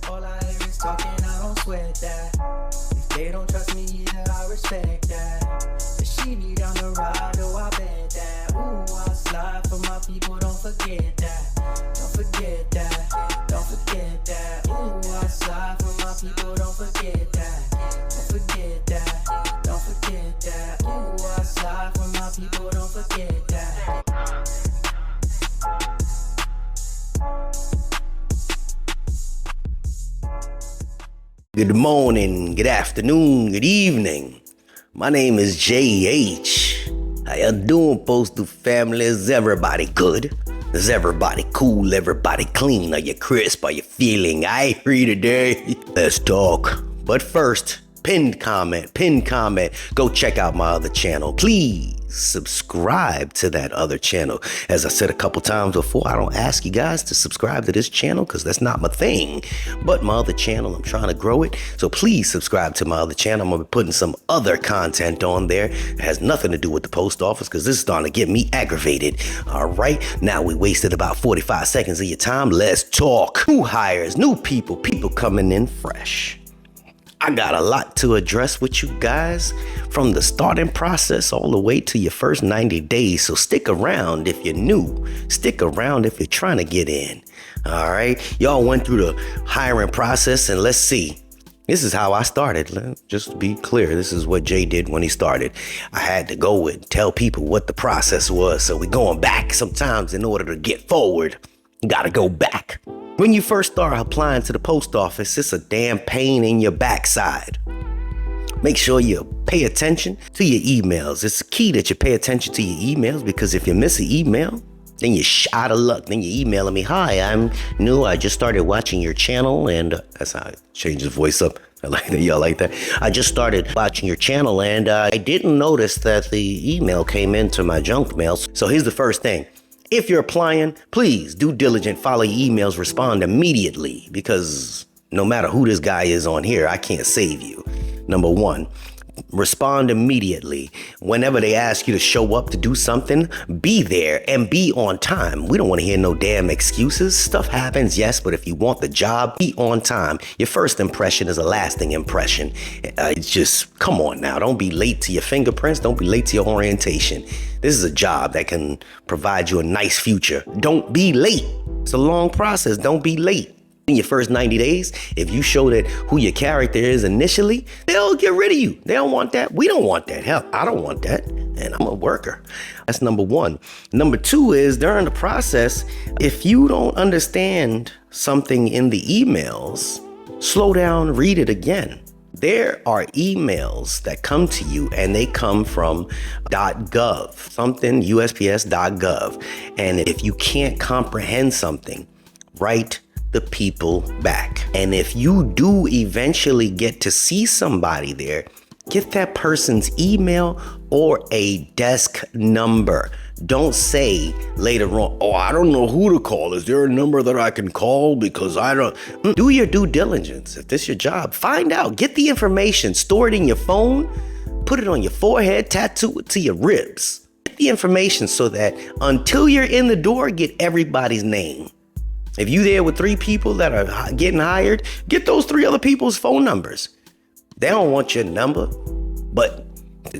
All I hear is talking, I don't sweat that. If they don't trust me either, I respect that. If she be down the ride, oh, I bet that. Ooh, I slide for my people, don't forget that. Don't forget that. Don't forget that. Ooh, I slide for my people, don't forget that. Don't forget that. Don't forget that. Ooh, I slide for my people, don't forget that. Good morning, good afternoon, good evening. My name is JH. How y'all doing, Postal family? Is everybody good? Is everybody cool? Everybody clean? Are you crisp? Are you feeling ivory today? Let's talk. But first, pinned comment. Go check out my other channel. Please subscribe to that other channel. As I said a couple times before, I don't ask you guys to subscribe to this channel because that's not my thing. But my other channel, I'm trying to grow it. So please subscribe to my other channel. I'm going to be putting some other content on there. It has nothing to do with the post office because this is starting to get me aggravated. All right. Now we wasted about 45 seconds of your time. Let's talk. New hires, new people coming in fresh. I got a lot to address with you guys from the starting process all the way to your first 90 days. So stick around if you're new. Stick around if you're trying to get in. All right. Y'all went through the hiring process and let's see. This is how I started. Just to be clear, this is what Jay did when he started. I had to go and tell people what the process was. So we're going back. Sometimes in order to get forward, you got to go back. When you first start applying to the post office, it's a damn pain in your backside. Make sure you pay attention to your emails. It's key that you pay attention to your emails because if you miss an email, then you're out of luck. Then you're emailing me, hi, I'm new. I just started watching your channel. And that's how I change his voice up. I like that. Y'all like that? I just started watching your channel and I didn't notice that the email came into my junk mail. So here's the first thing. If you're applying, please do diligent, follow your emails, respond immediately because no matter who this guy is on here, I can't save you. Number one, respond immediately. Whenever they ask you to show up to do something, be there and be on time. We don't want to hear no damn excuses. Stuff happens, yes, but if you want the job, be on time. Your first impression is a lasting impression. It's just, come on now. Don't be late to your fingerprints. Don't be late to your orientation. This is a job that can provide you a nice future. Don't be late. It's a long process. Don't be late. In your first 90 days, if you show that who your character is initially, they'll get rid of you. They don't want that. We don't want that. Hell, I don't want that. And I'm a worker. That's number one. Number two is during the process, if you don't understand something in the emails, slow down, read it again. There are emails that come to you and they come from .gov, something USPS.gov. And if you can't comprehend something, write the people back. And if you do eventually get to see somebody there, get that person's email or a desk number. Don't say later on, oh, I don't know who to call. Is there a number that I can call? Because I don't. Do your due diligence. If this is your job, find out. Get the information. Store it in your phone. Put it on your forehead. Tattoo it to your ribs. Get the information so that until you're in the door, get everybody's name. If you're there with 3 people that are getting hired, get those 3 other people's phone numbers. They don't want your number, but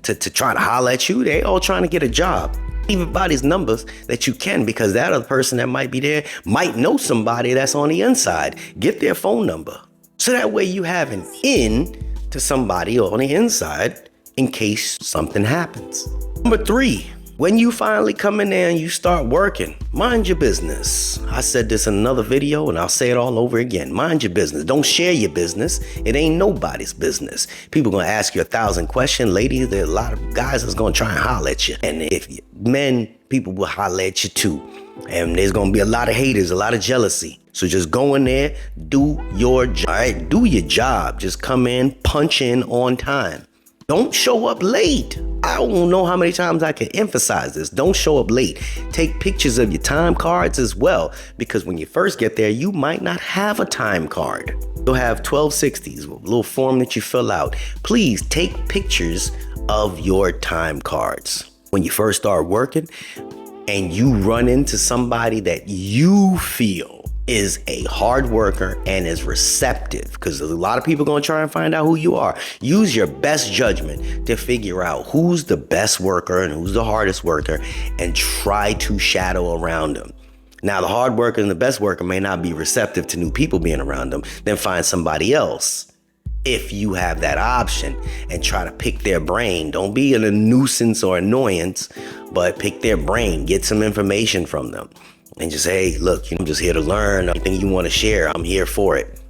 to try to holler at you, they all trying to get a job. Everybody's numbers that you can, because that other person that might be there might know somebody that's on the inside. Get their phone number. So that way you have an in to somebody on the inside in case something happens. Number 3, when you finally come in there and you start working, mind your business. I said this in another video and I'll say it all over again. Mind your business. Don't share your business. It ain't nobody's business. People gonna ask you 1,000 questions. Ladies, there are a lot of guys that's gonna try and holler at you. And if men, people will holler at you too. And there's gonna be a lot of haters, a lot of jealousy. So just go in there, do your job. All right? Do your job. Just come in, punch in on time. Don't show up late. I don't know how many times I can emphasize this. Don't show up late. Take pictures of your time cards as well, because when you first get there, you might not have a time card. You'll have 1260s, a little form that you fill out. Please take pictures of your time cards. When you first start working and you run into somebody that you feel is a hard worker and is receptive, because a lot of people are going to try and find out who you are. Use your best judgment to figure out who's the best worker and who's the hardest worker and try to shadow around them. Now, the hard worker and the best worker may not be receptive to new people being around them. Then find somebody else if you have that option and try to pick their brain. Don't be a nuisance or annoyance, but pick their brain, get some information from them. And just say, hey, look, I'm just here to learn. Anything you want to share, I'm here for it.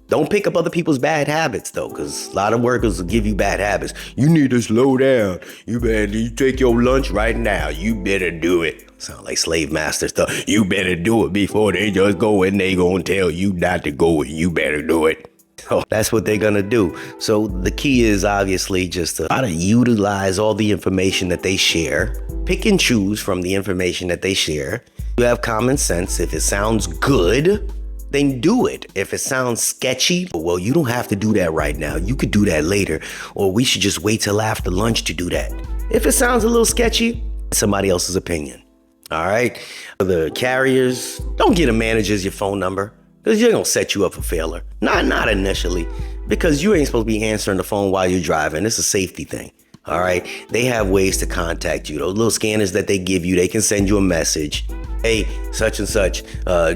Don't pick up other people's bad habits, though, because a lot of workers will give you bad habits. You need to slow down. You take your lunch right now. You better do it. Sound like slave master stuff. You better do it before they just go and they gonna tell you not to go and you better do it. So that's what they're gonna do. So the key is obviously just to try to utilize all the information that they share. Pick and choose from the information that they share. You have common sense. If it sounds good, then do it. If it sounds sketchy, well, you don't have to do that right now. You could do that later, or we should just wait till after lunch to do that. If it sounds a little sketchy, it's somebody else's opinion. All right. The carriers, don't get a manager's your phone number, because they're gonna set you up for failure. Not initially, because you ain't supposed to be answering the phone while you're driving. It's a safety thing. All right. They have ways to contact you. Those little scanners that they give you, they can send you a message. Hey, such and such,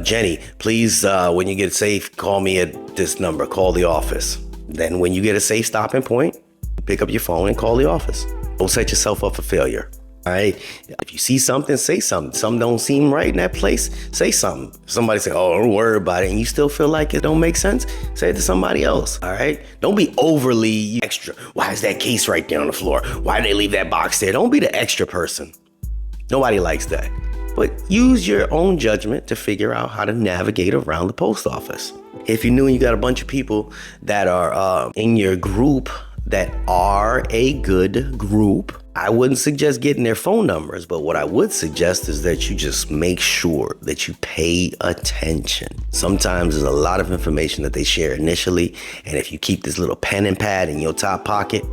Jenny, please, when you get safe, call me at this number, call the office. Then when you get a safe stopping point, pick up your phone and call the office. Don't set yourself up for failure. All right. If you see something, say something. Something don't seem right in that place, say something. Somebody say, oh, don't worry about it, and you still feel like it don't make sense, say it to somebody else. All right. Don't be overly extra. Why is that case right there on the floor? Why did they leave that box there? Don't be the extra person. Nobody likes that. But use your own judgment to figure out how to navigate around the post office. If you're new and you got a bunch of people that are in your group that are a good group, I wouldn't suggest getting their phone numbers, but what I would suggest is that you just make sure that you pay attention. Sometimes there's a lot of information that they share initially, and if you keep this little pen and pad in your top pocket,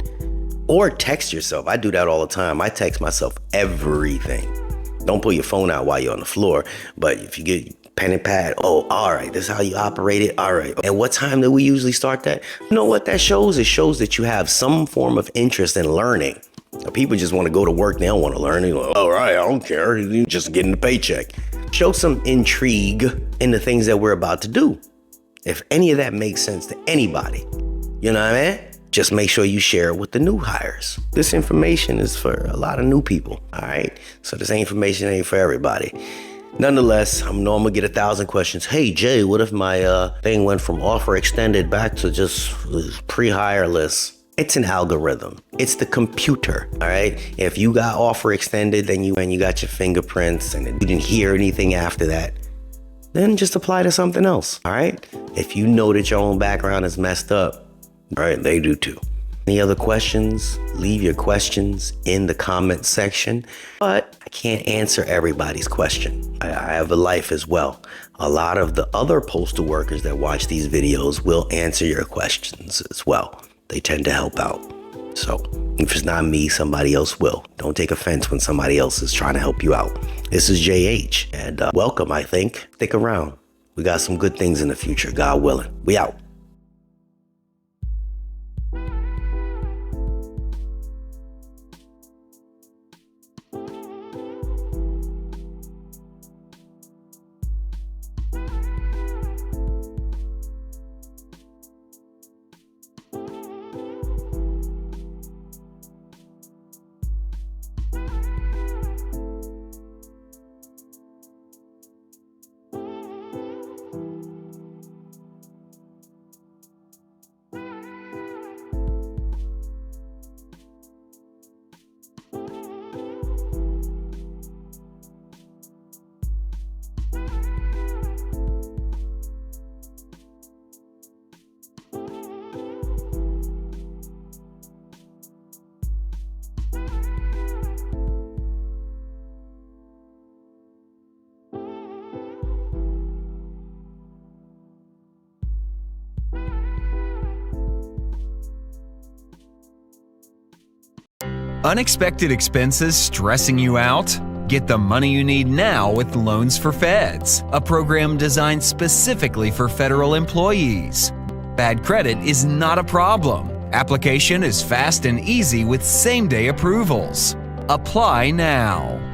or text yourself. I do that all the time. I text myself everything. Don't pull your phone out while you're on the floor, but if you get pen and pad, oh, all right, this is how you operate it. All right. And what time do we usually start that? You know what that shows? It shows that you have some form of interest in learning. People just want to go to work. They don't want to learn. They're like, all right, I don't care. You're just getting the paycheck. Show some intrigue in the things that we're about to do. If any of that makes sense to anybody, you know what I mean? Just make sure you share it with the new hires. This information is for a lot of new people, all right? So this information ain't for everybody. Nonetheless, I'm gonna get 1,000 questions. Hey, Jay, what if my thing went from offer extended back to just pre-hire list? It's an algorithm. It's the computer, all right? If you got offer extended, then you got your fingerprints and you didn't hear anything after that, then just apply to something else, all right? If you know that your own background is messed up, all right, they do too. Any other questions? Leave your questions in the comment section. But I can't answer everybody's question. I have a life as well. A lot of the other postal workers that watch these videos will answer your questions as well. They tend to help out. So if it's not me, somebody else will. Don't take offense when somebody else is trying to help you out. This is JH, and welcome, I think. Stick around. We got some good things in the future, God willing. We out. Unexpected expenses stressing you out? Get the money you need now with Loans for Feds, a program designed specifically for federal employees. Bad credit is not a problem. Application is fast and easy with same-day approvals. Apply now.